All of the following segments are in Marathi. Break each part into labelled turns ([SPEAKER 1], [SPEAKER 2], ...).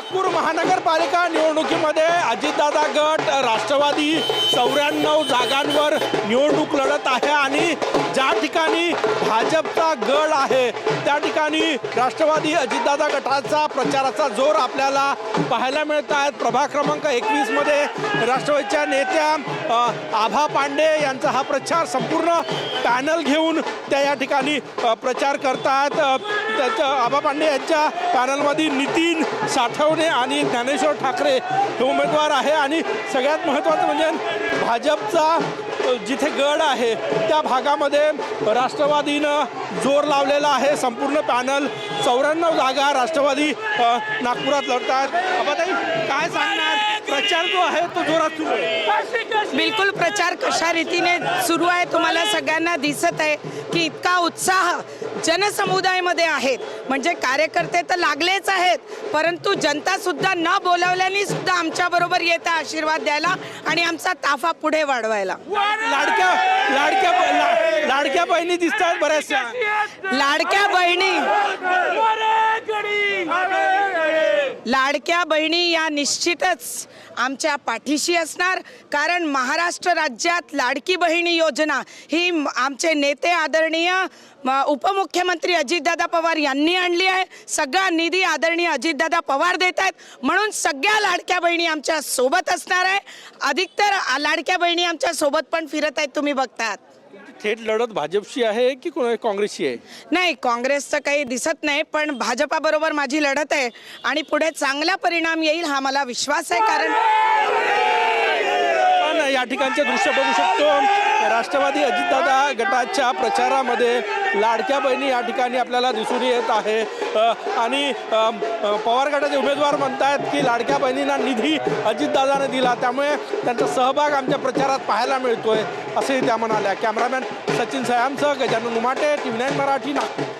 [SPEAKER 1] नागपूर महानगरपालिका निवडणुकीमध्ये अजितदादा गट राष्ट्रवादी 94 जागांवर निवडणूक लढत आहे आणि ज्या ठिकाणी भाजपचा गड आहे त्या ठिकाणी राष्ट्रवादी अजितदादा गटाचा प्रचाराचा जोर आपल्याला पाहायला मिळत आहे। प्रभाग क्रमांक 21 मध्ये राष्ट्रवादीच्या नेत्या आभा पांडे यांचा हा प्रचार संपूर्ण पॅनल घेऊन त्या या ठिकाणी प्रचार करतात। त्याच्या आभा पांडे यांच्या पॅनलमध्ये नितीन साठवणे आणि ज्ञानेश्वर ठाकरे हे उमेदवार आहे आणि सगळ्यात महत्त्वाचं म्हणजे भाजपचा जिथे गड आहे त्या भागामध्ये राष्ट्रवादीनं जोर लावलेला आहे। संपूर्ण पॅनल 94 जागा राष्ट्रवादी नागपुरात लढतात। आबाताई काय सांगणार, प्रचार जो आहे तो जोरात सुरू आहे?
[SPEAKER 2] बिलकुल प्रचार कशा रीतीने सुरू आहे तुम्हाला सगळ्यांना दिसत आहे की इतका उत्साह जनसमुदायामध्ये आहेत। म्हणजे कार्यकर्ते तर लागलेच आहेत परंतु जनता सुद्धा न बोलावल्याने सुद्धा आमच्या बरोबर येत आहे आशीर्वाद द्यायला आणि आमचा ताफा पुढे वाढवायला।
[SPEAKER 1] लाडक्या बहिणी दिसतात बऱ्याचशा।
[SPEAKER 2] लाडक्या बहिणी या निश्चितच आमच्या पाठीशी असणार, कारण महाराष्ट्र राज्यात लाडकी बहिणी योजना ही आमचे नेते आदरणीय उपमुख्यमंत्री अजितदादा पवार यांनी आणली आहे। सगळा निधी आदरणीय अजितदादा पवार देत आहेत, म्हणून सगळ्या लाडक्या बहिणी आमच्या सोबत असणार आहे। अधिकतर लाडक्या बहिणी आमच्या सोबत पण फिरत आहेत, तुम्ही बघतात।
[SPEAKER 1] थेट लढत भाजपशी आहे की काँग्रेसशी आहे?
[SPEAKER 2] नाही, काँग्रेसचं काही दिसत नाही, पण भाजपाबरोबर माझी लढत आहे आणि पुढे चांगला परिणाम येईल हा मला विश्वास आहे। कारण
[SPEAKER 1] या ठिकाणचे दृश्य बघू शकतो, राष्ट्रवादी अजितदादा गटाच्या प्रचारामध्ये लाडक्या बहिणी या ठिकाणी आपल्याला दिसून येत आहे आणि पवार गटाचे उमेदवार म्हणतात की लाडक्या बहिणींना निधी अजितदादाने दिला त्यामुळे त्यांचा सहभाग आमच्या प्रचारात पाहायला मिळतोय असेही त्या म्हणाल्या। कॅमेरामॅन सचिन सयामसह गजानन उमाटे, TV9 मराठी, नागपूर।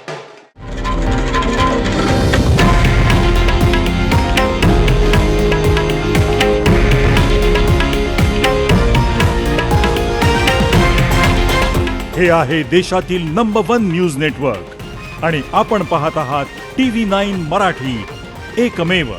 [SPEAKER 3] हे आहे देशातील नंबर 1 न्यूज नेटवर्क आणि आपण पाहत आहात TV9 मराठी, एकमेव।